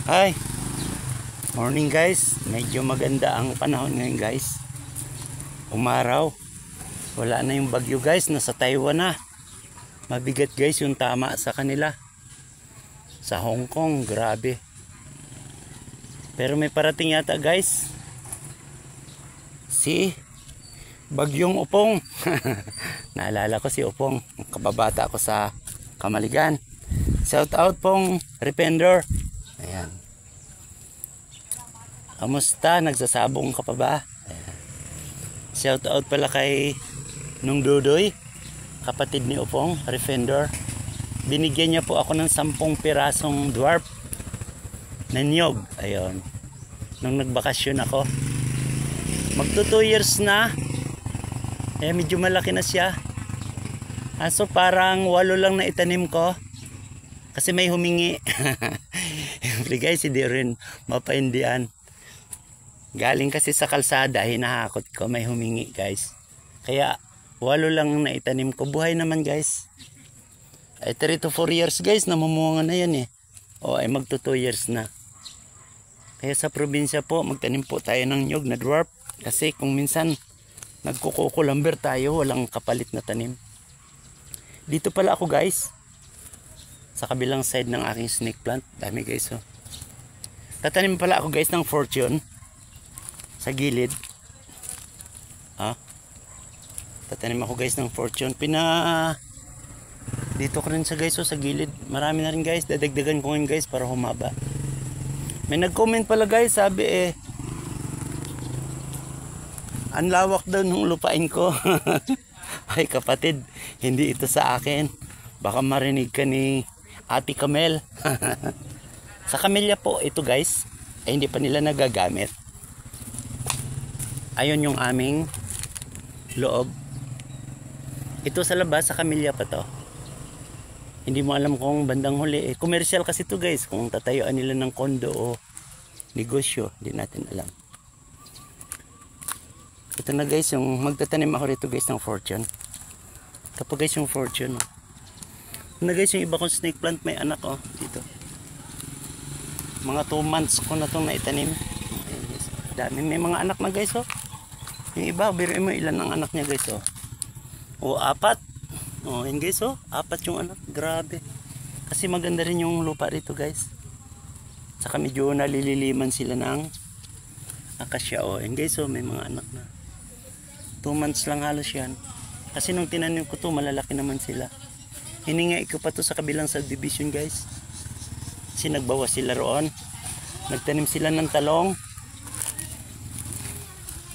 Hi, morning guys. Medyo maganda ang panahon ngayon guys. Umaraw. Wala na yung bagyo guys. Nasa Taiwan na. Mabigat guys yung tama sa kanila. Sa Hong Kong, grabe. Pero may parating yata guys. Si Bagyong Upong. Naalala ko si Upong. Kababata ko sa Kamaligan. Shout out pong Repender. Ayan. Kamusta? Nagsasabong ka pa ba? Ayan. Shout out pala kay Nung Dudoy, kapatid ni Upong, Refender. Binigyan niya po ako ng 10 pirasong dwarf na niyog. Ayun. Nung nagbakasyon ako. Magto 2 years na. Eh medyo malaki na siya. So parang 8 lang na itanim ko. Kasi may humingi. Guys, hindi rin mapaindihan. Galing kasi sa kalsada, hinahakot ko, may humingi guys. Kaya 8 lang na itanim ko. Buhay naman guys. Ay 3 to 4 years guys, namumunga na yan eh. O ay magto 2 years na. Kaya sa probinsya po, magtanim po tayo ng nyog na dwarf. Kasi kung minsan nagkukukulamber tayo, walang kapalit na tanim. Dito pala ako guys, sa kabilang side ng aking snake plant. Dami guys oh. Tatanim pala ako guys ng fortune sa gilid. Tatanim ako guys ng fortune. Dito ko rin sa guys oh, sa gilid. Marami na rin guys. Dadagdagan ko ngayon guys para humaba. May nag-comment pala guys, sabi ang lawak daw ng lupain ko. Ay kapatid, hindi ito sa akin. Baka marinig ka ni Ate Camel. Sa Camellia po ito guys, ay hindi pa nila nagagamit. Ayun yung aming loob. Ito sa labas, sa Camellia pa to. Hindi mo alam kung bandang huli. Commercial kasi to guys, kung tatayuan nila ng kondo o negosyo, hindi natin alam. Ito na guys, yung magtatanim ako rito guys ng fortune. Ito po guys yung fortune. Na guys, yung iba kong snake plant may anak oh, dito. Mga 2 months ko na itong naitanim. Ayan, guys. Dami, may mga anak na guys oh. Yung iba, biruin mo ilan ang anak niya guys oh. O 4. Oh, yun guys oh, 4 yung anak. Grabe. Kasi maganda rin yung lupa rito guys. Saka medyo nalililiman sila ng akasya oh. Yun guys oh, may mga anak na. 2 months lang halos yan. Kasi nung tinanim ko to, malalaki naman sila. Hiningay ko pa to sa kabilang subdivision guys. Kasi nagbawas sila roon. Nagtanim sila ng talong.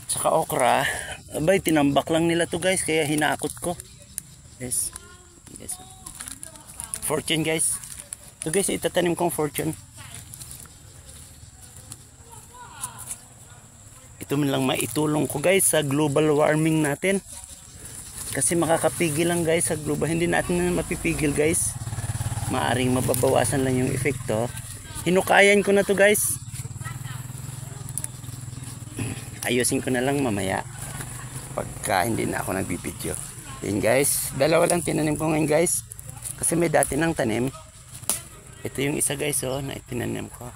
Saka okra. Abay, tinambak lang nila to guys. Kaya hinakot ko. Yes. Yes. Fortune guys. Ito guys, itatanim kong fortune. Ito man lang maitulong ko guys sa global warming natin. Kasi makakapigil lang guys sa global. Hindi natin na mapipigil guys. Maaring mababawasan lang yung epekto. Hinukayan ko na to guys. Ayusin ko na lang mamaya. Pagka hindi na ako nagbibideo. Yun guys. 2 lang tinanim ko ngayon guys. Kasi may dati nang tanim. Ito yung isa guys oh, na itinanim ko.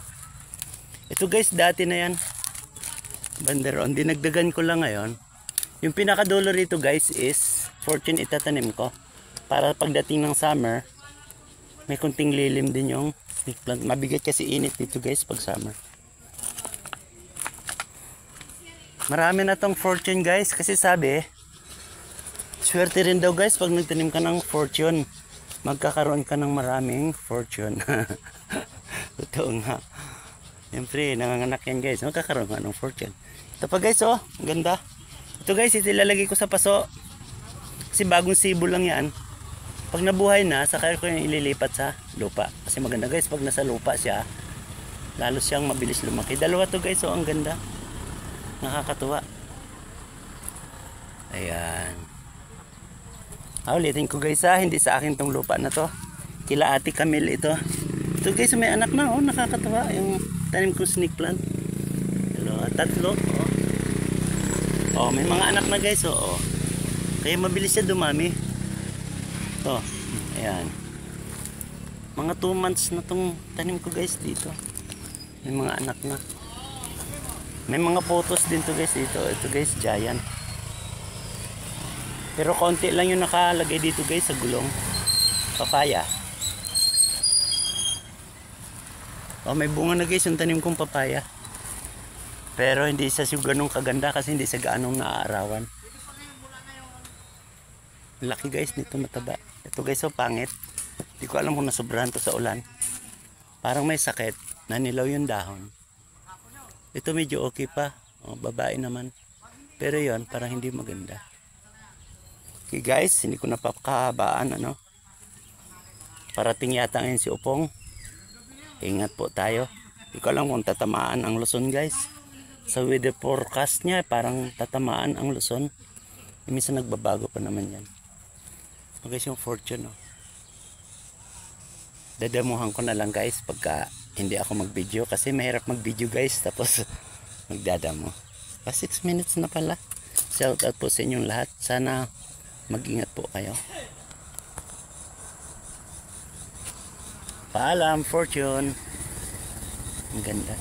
Ito guys, dati na yan. Banderon. Dinagdagan ko lang ngayon. Yung pinakadulo rito guys is fortune itatanim ko. Para pagdating ng summer, may kunting lilim din yung snake plant. Mabigat kasi init dito guys pag summer. Marami na tong fortune guys. Kasi sabi, swerte rin daw guys pag nagtanim ka ng fortune. Magkakaroon ka ng maraming fortune. Totoo nga. Siyempre, nanganganak yan guys. Magkakaroon ka ng fortune. Ito pa guys oh, ang ganda. Ito guys, itilalagay ko sa paso. Kasi bagong sibo lang yan. Pag nabuhay na, saka ko yung ililipat sa lupa. Kasi maganda guys, pag nasa lupa siya, lalo siyang mabilis lumaki. 2 to guys, oh, ang ganda. Nakakatuwa. Ayan. Ulitin ko guys ha, hindi sa akin tong lupa na to. Kila Ate Camel ito. Ito guys, may anak na, oh, nakakatuwa. Yung tanim kong snake plant. 3, oh. Oh, may mga anak na guys, oh. Kaya mabilis siya dumami. Oh, ayan. Mga 2 months na tong tanim ko guys dito. May mga anak na. May mga photos din to guys dito. Ito guys, giant. Pero konti lang yung nakalagay dito guys sa gulong. Papaya. Oh, may bunga na guys yung tanim kong papaya. Pero hindi siya ganun kaganda kasi hindi siya gaanong naaarawan. Laki guys nito, mataba. Ito guys, oh, pangit. Hindi ko alam kung nasobrahan to sa ulan. Parang may sakit. Nanilaw yung dahon. Ito medyo okay pa. Oh, babae naman. Pero yon parang hindi maganda. Okay guys, hindi ko napakahabaan ano. Parating yata ngayon si Upong. Ingat po tayo. Hindi ko alam kung tatamaan ang Luzon guys. Sa weather forecast niya parang tatamaan ang Luzon. Minsan nagbabago pa naman yan. So guys, yung fortune oh. Dadamuhan ko na lang guys pagka hindi ako mag-video kasi mahirap mag-video guys tapos magdadamo. 6 minutes na pala. Shout out po sa inyong lahat. Sana mag-ingat po kayo. Paalam, fortune. Ang ganda.